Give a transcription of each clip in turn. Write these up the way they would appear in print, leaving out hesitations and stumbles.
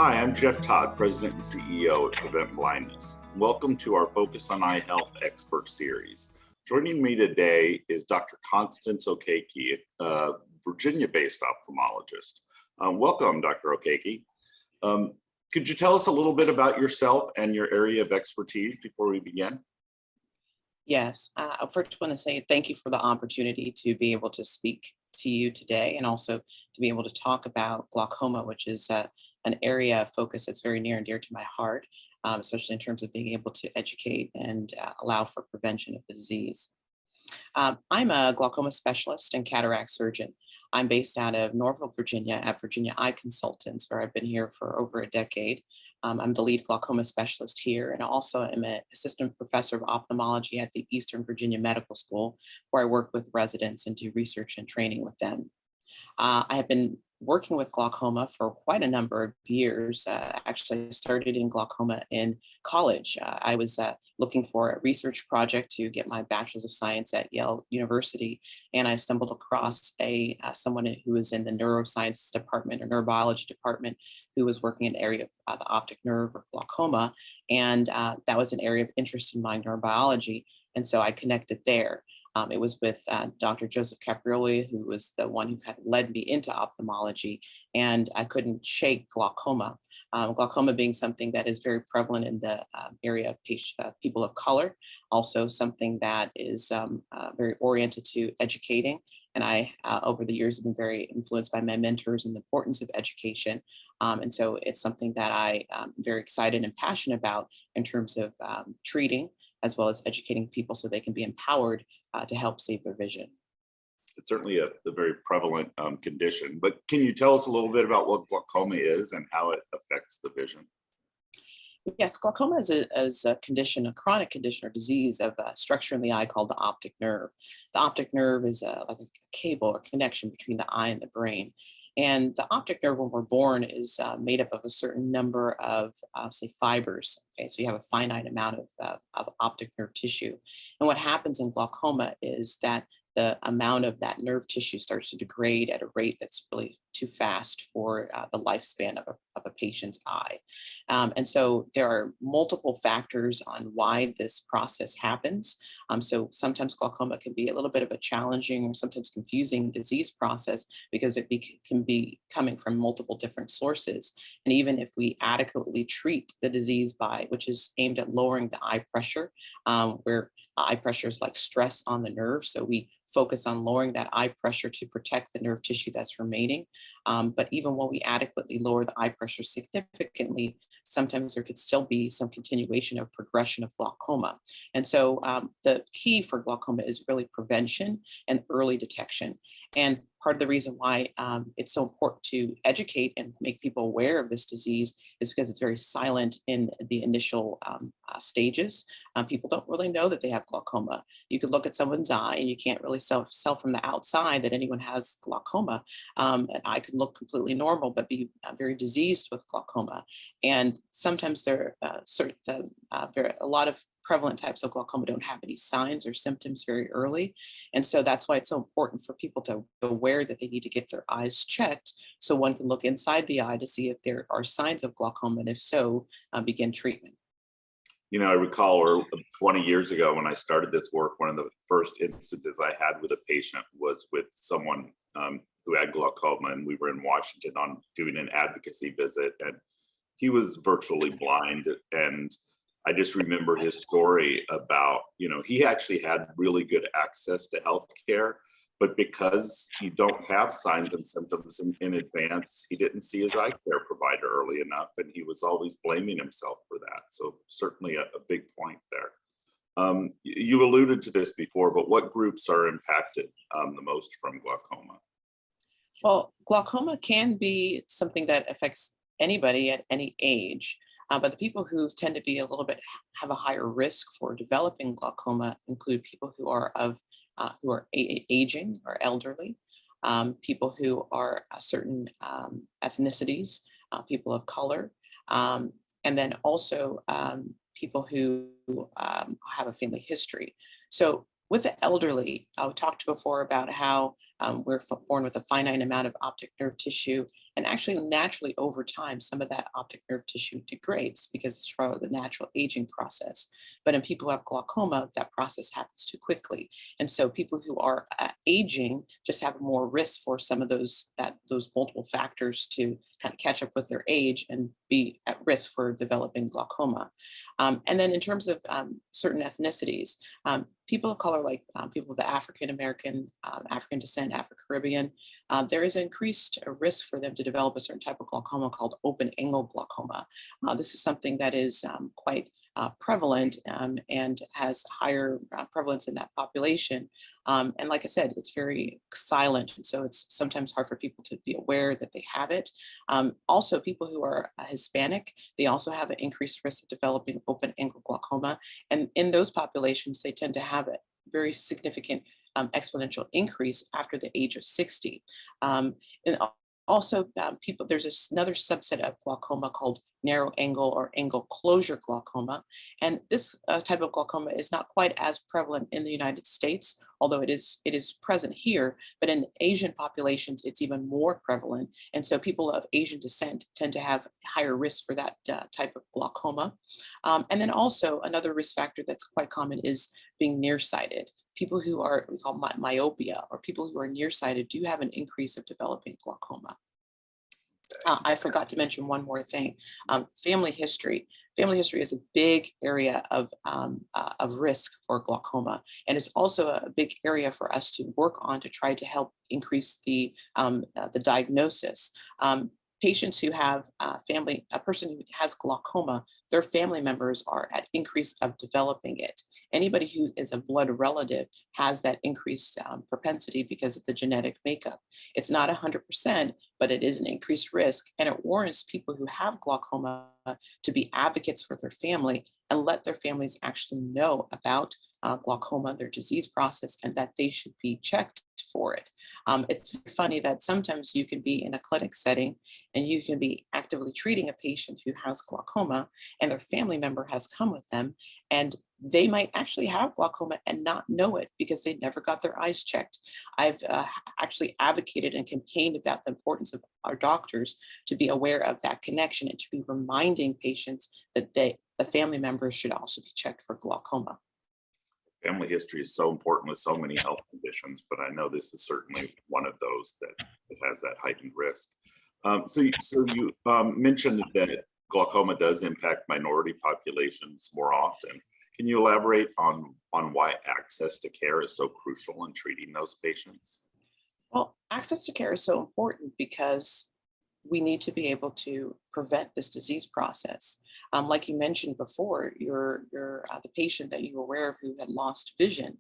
Hi, I'm Todd, President and CEO at Prevent Blindness. Welcome to our Focus on Eye Health Expert Series. Joining me today is Dr. Constance Okeke, a Virginia-based ophthalmologist. Welcome, Dr. Okeke. Could you tell us a little bit about yourself and your area of expertise before we begin? Yes, I first want to say thank you for the opportunity to be able to speak to you today and also to be able to talk about glaucoma, which is an area of focus that's very near and dear to my heart, especially in terms of being able to educate and allow for prevention of the disease. I'm a glaucoma specialist and cataract surgeon. I'm based out of Norfolk, Virginia at Virginia Eye Consultants, where I've been here for over a decade. I'm the lead glaucoma specialist here, and also am an assistant professor of ophthalmology at the Eastern Virginia Medical School, where I work with residents and do research and training with them. I have been working with glaucoma for quite a number of years. Actually, I started in glaucoma in college. I was looking for a research project to get my bachelor's of science at Yale University, and I stumbled across someone who was in the neuroscience department or neurobiology department who was working in the area of the optic nerve or glaucoma, and that was an area of interest in my neurobiology, and so I connected there. It was with Dr. Joseph Caprioli, who was the one who kind of led me into ophthalmology, and I couldn't shake glaucoma. Glaucoma being something that is very prevalent in the area of people of color, also something that is very oriented to educating. And I, over the years, have been very influenced by my mentors and the importance of education. And so it's something that I am very excited and passionate about in terms of treating as well as educating people so they can be empowered to help save their vision. It's certainly a very prevalent condition, but can you tell us a little bit about what glaucoma is and how it affects the vision? Yes, glaucoma is a condition, a chronic condition or disease of a structure in the eye called the optic nerve. The optic nerve is like a cable or connection between the eye and the brain. And the optic nerve, when we're born, is made up of a certain number of, say, fibers. Okay, so you have a finite amount of optic nerve tissue. And what happens in glaucoma is that the amount of that nerve tissue starts to degrade at a rate that's really too fast for the lifespan of a patient's eye. And so there are multiple factors on why this process happens. So sometimes glaucoma can be a little bit of a challenging or sometimes confusing disease process because it can be coming from multiple different sources. And even if we adequately treat the disease which is aimed at lowering the eye pressure, where eye pressure is like stress on the nerve. So we focus on lowering that eye pressure to protect the nerve tissue that's remaining. But even when we adequately lower the eye pressure significantly, sometimes there could still be some continuation of progression of glaucoma. And so the key for glaucoma is really prevention and early detection. And part of the reason why it's so important to educate and make people aware of this disease is because it's very silent in the initial stages. People don't really know that they have glaucoma. You could look at someone's eye and you can't really tell from the outside that anyone has glaucoma. An eye can look completely normal, but be very diseased with glaucoma. And sometimes there are a lot of prevalent types of glaucoma don't have any signs or symptoms very early. And so that's why it's so important for people to be aware that they need to get their eyes checked so one can look inside the eye to see if there are signs of glaucoma, and if so, begin treatment. You know, I recall 20 years ago when I started this work, one of the first instances I had with a patient was with someone who had glaucoma, and we were in Washington on doing an advocacy visit, and he was virtually blind. And I just remember his story about, he actually had really good access to health care, but because you don't have signs and symptoms in advance, he didn't see his eye care provider early enough, and he was always blaming himself for that. So certainly a big point there. You alluded to this before, but what groups are impacted the most from glaucoma? Well, glaucoma can be something that affects anybody at any age. But the people who tend to be have a higher risk for developing glaucoma include people who are aging or elderly, people who are certain ethnicities, people of color, and then also people who have a family history. So with the elderly, I talked before about how we're born with a finite amount of optic nerve tissue, And actually, naturally, over time, some of that optic nerve tissue degrades because it's from the natural aging process. But in people who have glaucoma, that process happens too quickly. And so people who are aging just have more risk for some of those multiple factors to kind of catch up with their age and be at risk for developing glaucoma. And then in terms of certain ethnicities, people of color, like people of the African American, African descent, Afro-Caribbean, there is an increased risk for them to develop a certain type of glaucoma called open angle glaucoma. This is something that is quite prevalent and has higher prevalence in that population. And like I said, it's very silent. So it's sometimes hard for people to be aware that they have it. Also, people who are Hispanic, they also have an increased risk of developing open angle glaucoma. And in those populations, they tend to have a very significant exponential increase after the age of 60. And also, people, there's another subset of glaucoma called narrow angle or angle closure glaucoma. And this type of glaucoma is not quite as prevalent in the United States, although it is present here, but in Asian populations, it's even more prevalent. And so people of Asian descent tend to have higher risk for that type of glaucoma. And then also another risk factor that's quite common is being nearsighted. People who are, we call myopia, or people who are nearsighted do have an increase of developing glaucoma. I forgot to mention one more thing. Family history. Family history is a big area of risk for glaucoma, and it's also a big area for us to work on to try to help increase the diagnosis. Patients who have a person who has glaucoma, their family members are at increase of developing it. Anybody who is a blood relative has that increased propensity because of the genetic makeup. It's not 100%, but it is an increased risk, and it warrants people who have glaucoma to be advocates for their family and let their families actually know about glaucoma, their disease process, and that they should be checked for it. It's funny that sometimes you can be in a clinic setting and you can be actively treating a patient who has glaucoma and their family member has come with them, and they might actually have glaucoma and not know it because they never got their eyes checked. I've actually advocated and campaigned about the importance of our doctors to be aware of that connection and to be reminding patients that the family members should also be checked for glaucoma. Family history is so important with so many health conditions, but I know this is certainly one of those that has that heightened risk. So you mentioned that glaucoma does impact minority populations more often. Can you elaborate on why access to care is so crucial in treating those patients? Well, access to care is so important because we need to be able to prevent this disease process. Like you mentioned before, the patient that you were aware of who had lost vision,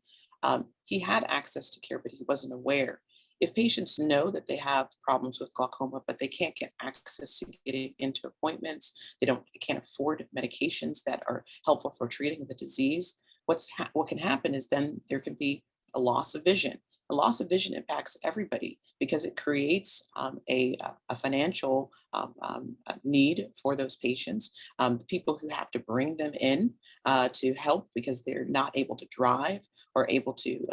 he had access to care, but he wasn't aware. If patients know that they have problems with glaucoma, but they can't get access to getting into appointments, they can't afford medications that are helpful for treating the disease, what can happen is then there can be a loss of vision. A loss of vision impacts everybody because it creates a financial need for those patients. People who have to bring them in to help because they're not able to drive or able to,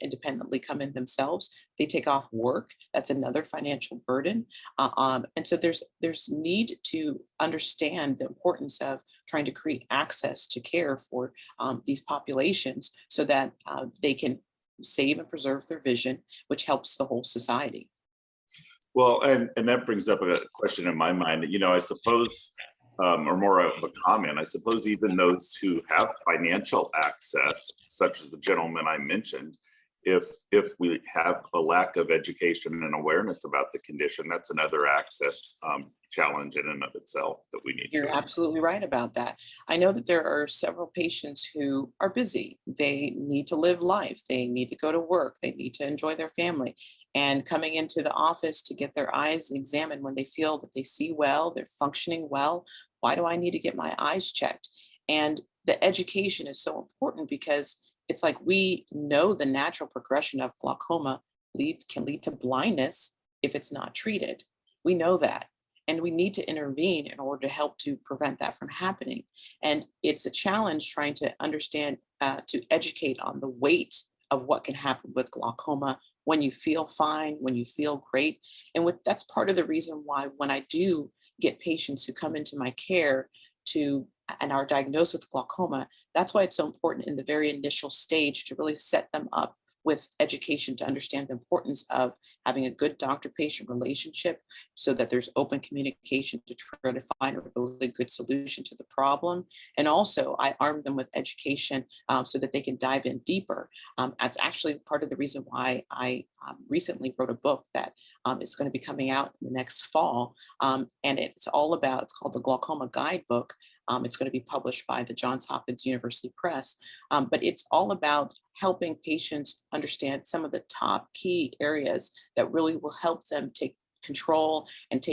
independently come in themselves. They take off work. That's another financial burden. And so there's need to understand the importance of trying to create access to care for these populations so that they can save and preserve their vision, which helps the whole society. Well, and that brings up a question in my mind. I suppose, or more of a comment, I suppose even those who have financial access, such as the gentleman I mentioned, if we have a lack of education and awareness about the condition, that's another access challenge in and of itself that we need. You're absolutely right about that. I know that there are several patients who are busy. They need to live life. They need to go to work. They need to enjoy their family. And coming into the office to get their eyes examined when they feel that they see well, they're functioning well. Why do I need to get my eyes checked? And the education is so important because it's like we know the natural progression of glaucoma can lead to blindness if it's not treated. We know that. And we need to intervene in order to help to prevent that from happening. And it's a challenge trying to understand, to educate on the weight of what can happen with glaucoma when you feel fine, when you feel great. And that's part of the reason why when I do get patients who come into my care and are diagnosed with glaucoma, that's why it's so important in the very initial stage to really set them up with education to understand the importance of having a good doctor-patient relationship so that there's open communication to try to find a really good solution to the problem. And also I arm them with education so that they can dive in deeper. That's actually part of the reason why I recently wrote a book that is going to be coming out in the next fall. And it's called the Glaucoma Guidebook. It's going to be published by the Johns Hopkins University Press, but it's all about helping patients understand some of the top key areas that really will help them take control and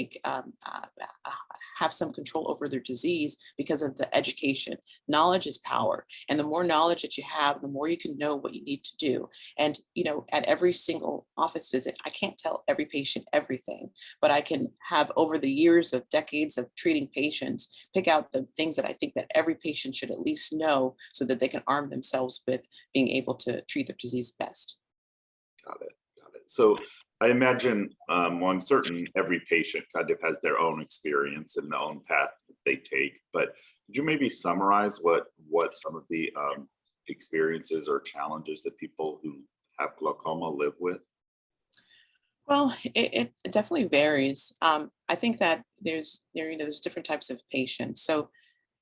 have some control over their disease because of the education. Knowledge is power. And the more knowledge that you have, the more you can know what you need to do. And, at every single office visit, I can't tell every patient everything, but I can have over the years of decades of treating patients, pick out the things that I think that every patient should at least know so that they can arm themselves with being able to treat their disease best. Got it. So I imagine, I'm certain every patient kind of has their own experience and their own path that they take, but could you maybe summarize what some of the experiences or challenges that people who have glaucoma live with? Well, it definitely varies. I think that there's different types of patients. So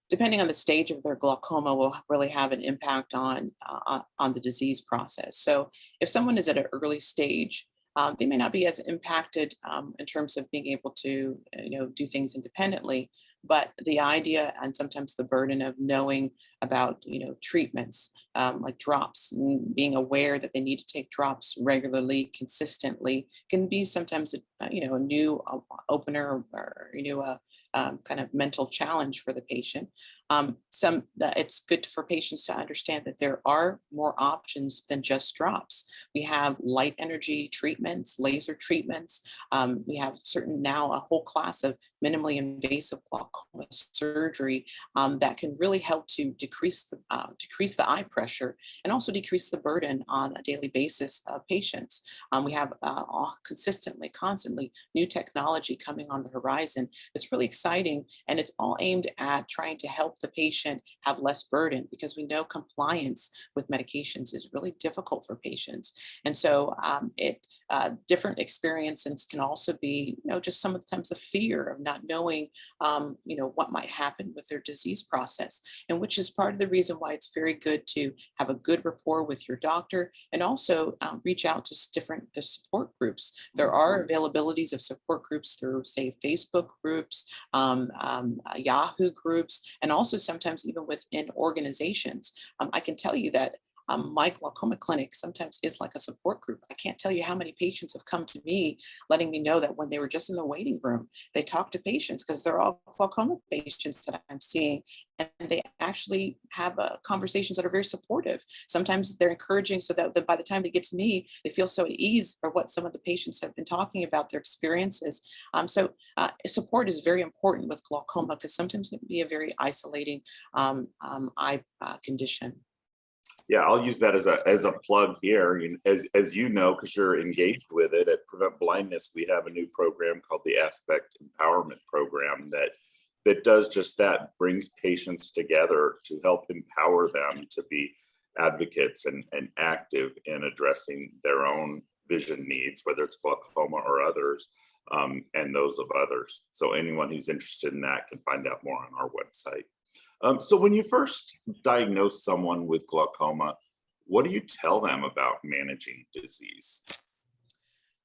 depending on the stage of their glaucoma will really have an impact on the disease process. So if someone is at an early stage, they may not be as impacted in terms of being able to do things independently, but the idea and sometimes the burden of knowing about treatments like drops, being aware that they need to take drops regularly, consistently, can be sometimes a new opener or a kind of mental challenge for the patient. It's good for patients to understand that there are more options than just drops. We have light energy treatments, laser treatments. We have now a whole class of minimally invasive glaucoma surgery that can really help to decrease the eye pressure and also decrease the burden on a daily basis of patients. We have constantly new technology coming on the horizon. It's really exciting, and it's all aimed at trying to help the patient have less burden, because we know compliance with medications is really difficult for patients. And so different experiences can also be, just sometimes the fear of not knowing, what might happen with their disease process, and which is part of the reason why it's very good to have a good rapport with your doctor and also reach out to the support groups. There are availabilities of support groups through, say, Facebook groups, Yahoo groups, and also sometimes even within organizations. I can tell you that my glaucoma clinic sometimes is like a support group. I can't tell you how many patients have come to me letting me know that when they were just in the waiting room, they talk to patients because they're all glaucoma patients that I'm seeing, and they actually have conversations that are very supportive. Sometimes they're encouraging so that by the time they get to me, they feel so at ease for what some of the patients have been talking about their experiences. Support is very important with glaucoma because sometimes it can be a very isolating eye condition. Yeah, I'll use that as a plug here. As you know, because you're engaged with it at Prevent Blindness, we have a new program called the Aspect Empowerment Program that does just that, brings patients together to help empower them to be advocates and active in addressing their own vision needs, whether it's glaucoma or others, and those of others. So anyone who's interested in that can find out more on our website. So when you first diagnose someone with glaucoma, what do you tell them about managing disease?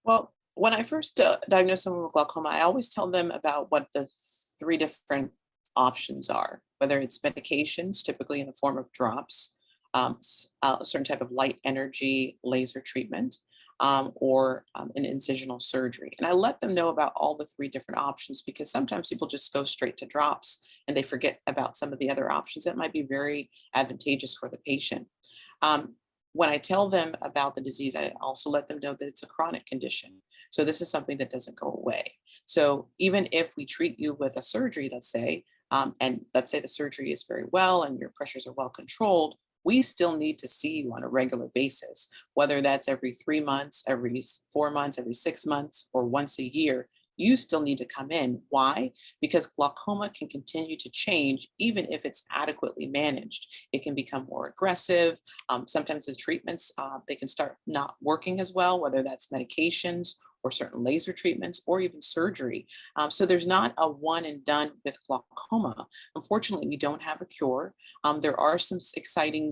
Well, when I first diagnose someone with glaucoma, I always tell them about what the three different options are, whether it's medications, typically in the form of drops, a certain type of light energy laser treatment, or an incisional surgery. And I let them know about all the three different options because sometimes people just go straight to drops and they forget about some of the other options that might be very advantageous for the patient. When I tell them about the disease, I also let them know that it's a chronic condition. So this is something that doesn't go away. So even if we treat you with a surgery, let's say, and let's say the surgery is very well and your pressures are well controlled, we still need to see you on a regular basis, whether that's every 3 months, every 4 months, every 6 months, or once a year. You still need to come in. Why? Because glaucoma can continue to change even if it's adequately managed. It can become more aggressive. Sometimes the treatments, they can start not working as well, whether that's medications or certain laser treatments or even surgery. So there's not a one and done with glaucoma. Unfortunately, we don't have a cure. There are some exciting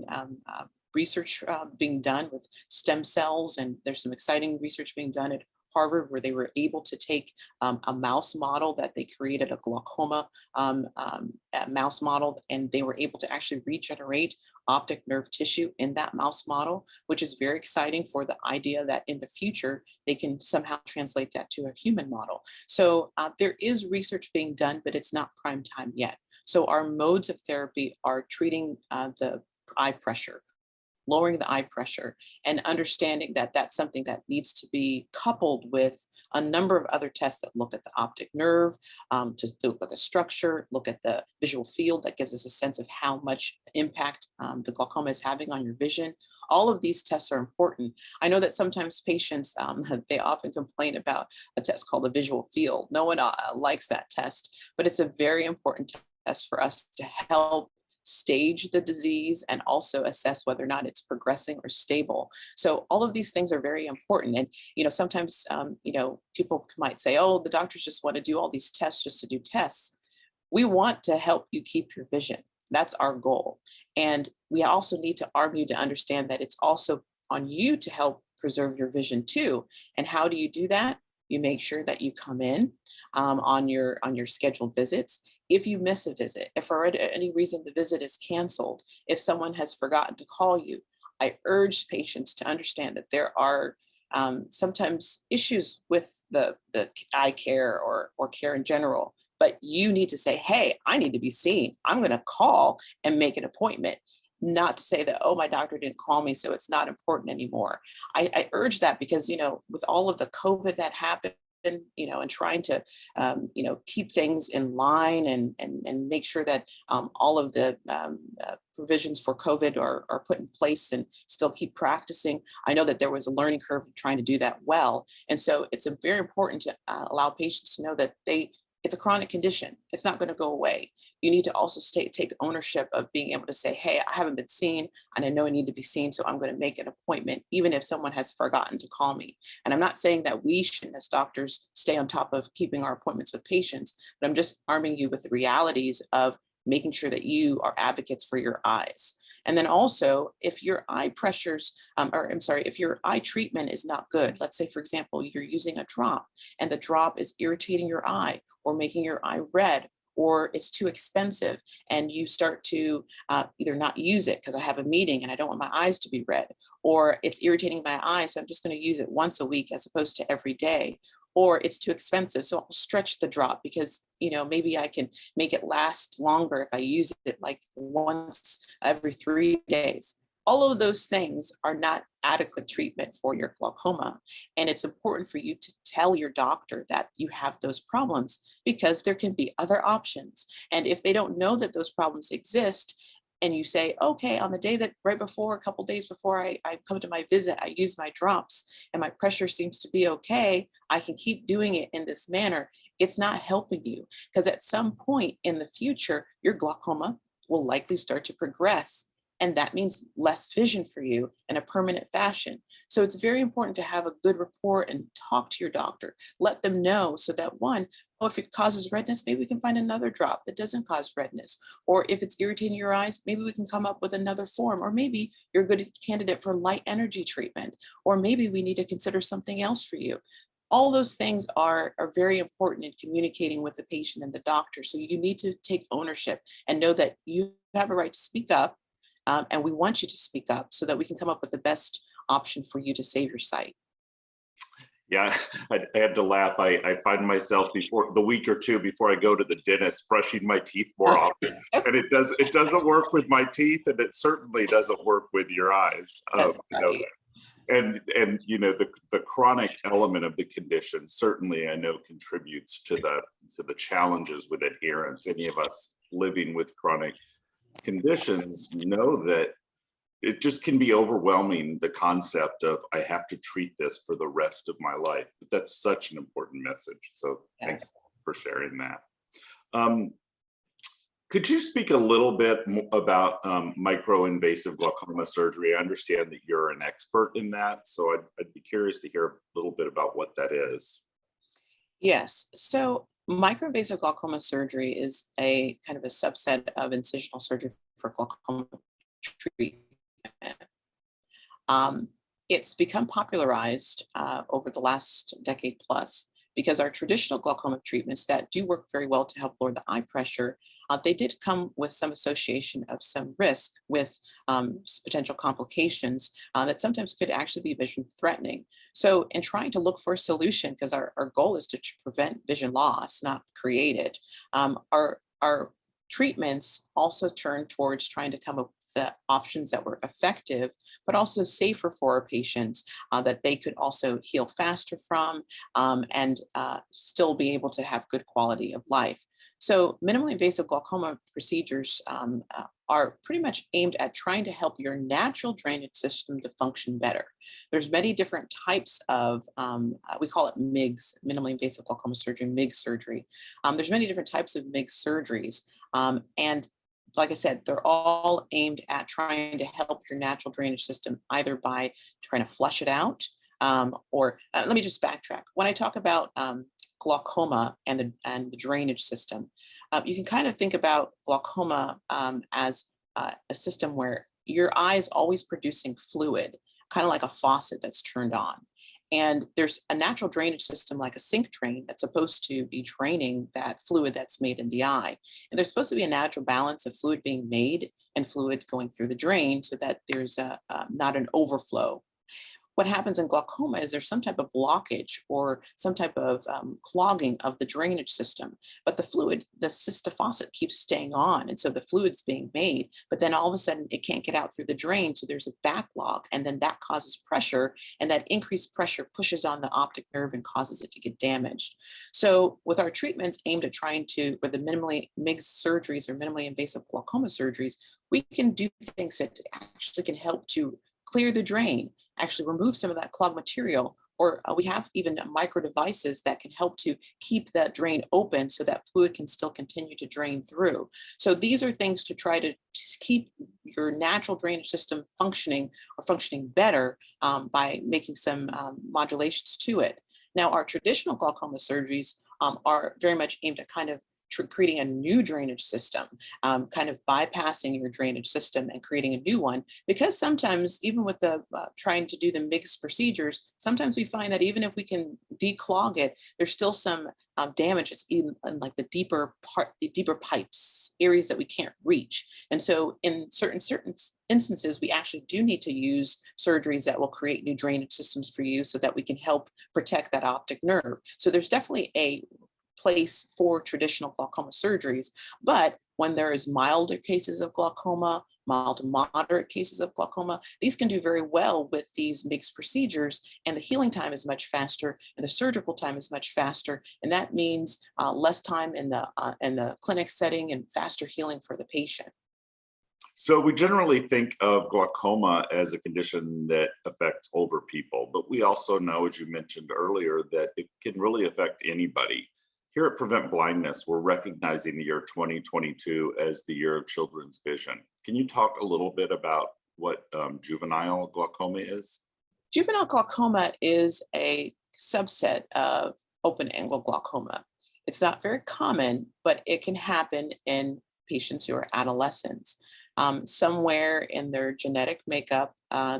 research being done with stem cells, and there's some exciting research being done at Harvard where they were able to take a mouse model that they created, a glaucoma mouse model, and they were able to actually regenerate optic nerve tissue in that mouse model, which is very exciting for the idea that in the future, they can somehow translate that to a human model. So there is research being done, but it's not prime time yet. So our modes of therapy are treating the eye pressure, lowering the eye pressure, and understanding that that's something that needs to be coupled with a number of other tests that look at the optic nerve, to look at the structure, look at the visual field that gives us a sense of how much impact the glaucoma is having on your vision. All of these tests are important. I know that sometimes patients, they often complain about a test called the visual field. No one likes that test, but it's a very important test for us to help stage the disease and also assess whether or not it's progressing or stable. So all of these things are very important. And, sometimes, people might say, oh, the doctors just want to do all these tests just to do tests. We want to help you keep your vision. That's our goal. And we also need to arm you to understand that it's also on you to help preserve your vision too. And how do you do that? You make sure that you come in on your scheduled visits. If you miss a visit, if for any reason the visit is canceled, if someone has forgotten to call you, I urge patients to understand that there are sometimes issues with the eye care or care in general, but you need to say, hey, I need to be seen. I'm going to call and make an appointment. Not to say that, oh, my doctor didn't call me, so it's not important anymore. I urge that because, with all of the COVID that happened, and trying to, keep things in line and make sure that all of the provisions for COVID are put in place and still keep practicing. I know that there was a learning curve of trying to do that well. And so it's very important to allow patients to know that it's a chronic condition. It's not going to go away. You need to also take ownership of being able to say, hey, I haven't been seen and I know I need to be seen, so I'm going to make an appointment, even if someone has forgotten to call me. And I'm not saying that we shouldn't, as doctors, stay on top of keeping our appointments with patients, but I'm just arming you with the realities of making sure that you are advocates for your eyes. And then also, if your eye pressures, if your eye treatment is not good, let's say, for example, you're using a drop and the drop is irritating your eye or making your eye red, or it's too expensive and you start to either not use it because I have a meeting and I don't want my eyes to be red, or it's irritating my eyes, so I'm just going to use it once a week as opposed to every day, or it's too expensive, so I'll stretch the drop because maybe I can make it last longer if I use it like once every 3 days. All of those things are not adequate treatment for your glaucoma. And it's important for you to tell your doctor that you have those problems because there can be other options. And if they don't know that those problems exist, and you say, okay, on the day that right before, a couple days before I come to my visit, I use my drops and my pressure seems to be okay, I can keep doing it in this manner. It's not helping you because at some point in the future, your glaucoma will likely start to progress. And that means less vision for you in a permanent fashion. So it's very important to have a good rapport and talk to your doctor. Let them know so that if it causes redness, maybe we can find another drop that doesn't cause redness. Or if it's irritating your eyes, maybe we can come up with another form. Or maybe you're a good candidate for light energy treatment. Or maybe we need to consider something else for you. All those things are very important in communicating with the patient and the doctor. So you need to take ownership and know that you have a right to speak up. And we want you to speak up so that we can come up with the best option for you to save your sight. Yeah, I had to laugh. I find myself before the week or two before I go to the dentist brushing my teeth more often, and it doesn't work with my teeth, and it certainly doesn't work with your eyes. Right. And the chronic element of the condition certainly I know contributes to the challenges with adherence. Any of us living with chronic conditions know that it just can be overwhelming, the concept of I have to treat this for the rest of my life. But that's such an important message. So thanks for sharing that. Could you speak a little bit about micro-invasive glaucoma surgery? I understand that you're an expert in that, so I'd be curious to hear a little bit about what that is. Yes. So micro-invasive glaucoma surgery is a kind of a subset of incisional surgery for glaucoma treatment. It's become popularized over the last decade plus because our traditional glaucoma treatments that do work very well to help lower the eye pressure, they did come with some association of some risk with potential complications that sometimes could actually be vision threatening. So in trying to look for a solution, because our goal is to prevent vision loss, not create it, our treatments also turn towards trying to come up with the options that were effective, but also safer for our patients, that they could also heal faster from and still be able to have good quality of life. So minimally invasive glaucoma procedures are pretty much aimed at trying to help your natural drainage system to function better. There's many different types of, we call it MIGS, minimally invasive glaucoma surgery, MIGS surgery. There's many different types of MIGS surgeries. And like I said, they're all aimed at trying to help your natural drainage system, either by trying to flush it out, or let me just backtrack. When I talk about glaucoma and the drainage system, you can kind of think about glaucoma as a system where your eye is always producing fluid, kind of like a faucet that's turned on. And there's a natural drainage system like a sink drain that's supposed to be draining that fluid that's made in the eye. And there's supposed to be a natural balance of fluid being made and fluid going through the drain so that there's not an overflow. What happens in glaucoma is there's some type of blockage or some type of clogging of the drainage system, but the fluid, the faucet keeps staying on. And so the fluid's being made, but then all of a sudden it can't get out through the drain. So there's a backlog, and then that causes pressure, and that increased pressure pushes on the optic nerve and causes it to get damaged. So with our treatments aimed at trying to, with the minimally MIGS surgeries or minimally invasive glaucoma surgeries, we can do things that actually can help to clear the drain, actually remove some of that clogged material, or we have even micro devices that can help to keep that drain open so that fluid can still continue to drain through. So these are things to try to keep your natural drainage system functioning or functioning better by making some modulations to it. Now, our traditional glaucoma surgeries are very much aimed at kind of creating a new drainage system, kind of bypassing your drainage system and creating a new one. Because sometimes, even with the trying to do the MIGS procedures, sometimes we find that even if we can declog it, there's still some damage. It's even in like the deeper pipes, areas that we can't reach. And so, in certain instances, we actually do need to use surgeries that will create new drainage systems for you, so that we can help protect that optic nerve. So there's definitely a place for traditional glaucoma surgeries, but when there is milder cases of glaucoma, mild to moderate cases of glaucoma, these can do very well with these MIGS procedures, and the healing time is much faster and the surgical time is much faster, and that means less time in the clinic setting and faster healing for the patient. So we generally think of glaucoma as a condition that affects older people, but we also know, as you mentioned earlier, that it can really affect anybody. Here at Prevent Blindness, we're recognizing the year 2022 as the year of children's vision. Can you talk a little bit about what juvenile glaucoma is? Juvenile glaucoma is a subset of open-angle glaucoma. It's not very common, but it can happen in patients who are adolescents. Somewhere in their genetic makeup,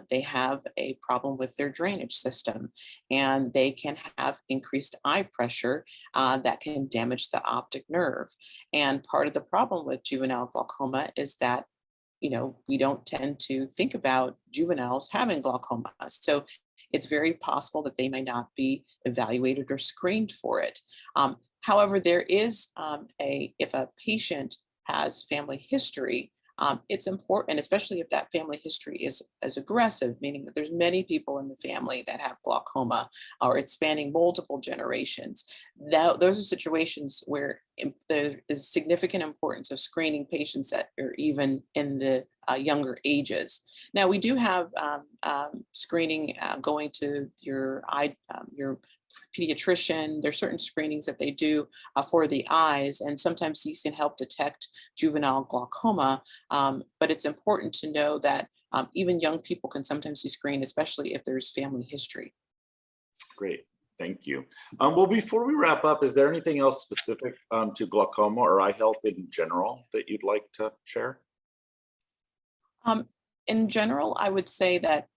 they have a problem with their drainage system, and they can have increased eye pressure that can damage the optic nerve. And part of the problem with juvenile glaucoma is that, we don't tend to think about juveniles having glaucoma. So it's very possible that they may not be evaluated or screened for it. However, there is if a patient has family history, it's important, especially if that family history is aggressive, meaning that there's many people in the family that have glaucoma, or it's spanning multiple generations. Those are situations where there is significant importance of screening patients that are even in the younger ages. Now, we do have screening going to your your pediatrician. There's certain screenings that they do for the eyes, and sometimes these can help detect juvenile glaucoma. But it's important to know that even young people can sometimes be screened, especially if there's family history. Great. Thank you. Well, before we wrap up, is there anything else specific to glaucoma or eye health in general that you'd like to share? In general, I would say that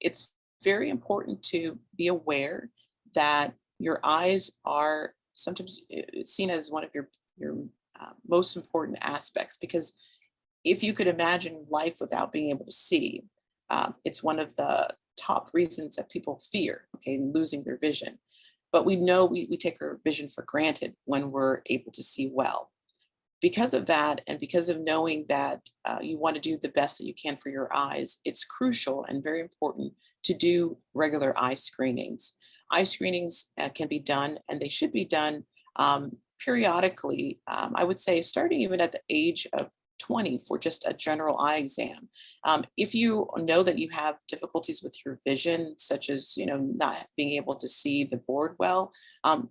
it's very important to be aware that your eyes are sometimes seen as one of your most important aspects, because if you could imagine life without being able to see, it's one of the top reasons that people fear, losing their vision. But we know we take our vision for granted when we're able to see well. Because of that, and because of knowing that you want to do the best that you can for your eyes, it's crucial and very important to do regular eye screenings. Eye screenings can be done, and they should be done periodically. I would say starting even at the age of 20 for just a general eye exam. If you know that you have difficulties with your vision, such as not being able to see the board well,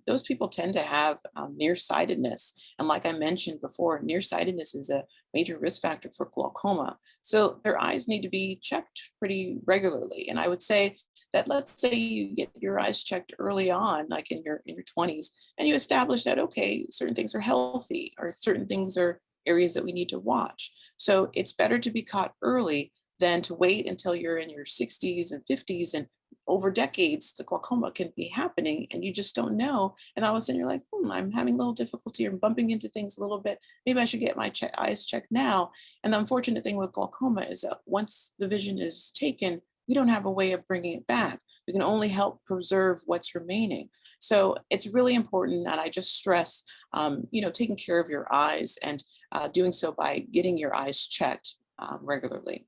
those people tend to have nearsightedness. And like I mentioned before, nearsightedness is a major risk factor for glaucoma. So their eyes need to be checked pretty regularly. And I would say that, let's say you get your eyes checked early on, like in your 20s, and you establish that, okay, certain things are healthy or certain things are areas that we need to watch. So it's better to be caught early than to wait until you're in your 60s and 50s, and over decades, the glaucoma can be happening and you just don't know. And all of a sudden you're like, I'm having a little difficulty or bumping into things a little bit. Maybe I should get my eyes checked now. And the unfortunate thing with glaucoma is that once the vision is taken, we don't have a way of bringing it back. We can only help preserve what's remaining. So it's really important, and I just stress, taking care of your eyes and doing so by getting your eyes checked regularly.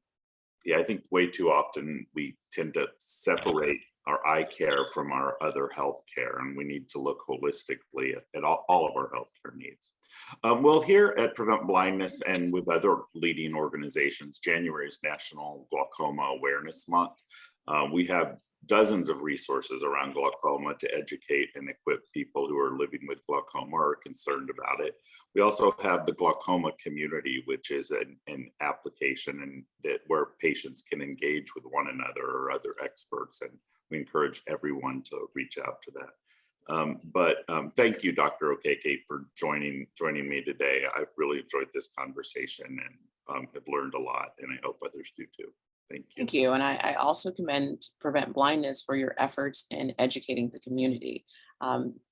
Yeah, I think way too often we tend to separate our eye care from our other health care, and we need to look holistically at all of our healthcare needs. Well, here at Prevent Blindness and with other leading organizations, January is National Glaucoma Awareness Month. We have dozens of resources around glaucoma to educate and equip people who are living with glaucoma or are concerned about it. We also have the glaucoma community, which is an application and that where patients can engage with one another or other experts, and we encourage everyone to reach out to that. Thank you, Dr. Okeke, for joining me today. I've really enjoyed this conversation and have learned a lot, and I hope others do too. Thank you. Thank you. And I also commend Prevent Blindness for your efforts in educating the community.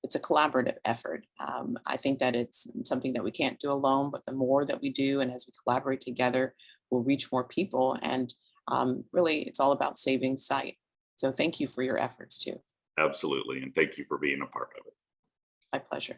It's a collaborative effort. I think that it's something that we can't do alone, but the more that we do and as we collaborate together, we'll reach more people. And really, it's all about saving sight. So thank you for your efforts too. Absolutely. And thank you for being a part of it. My pleasure.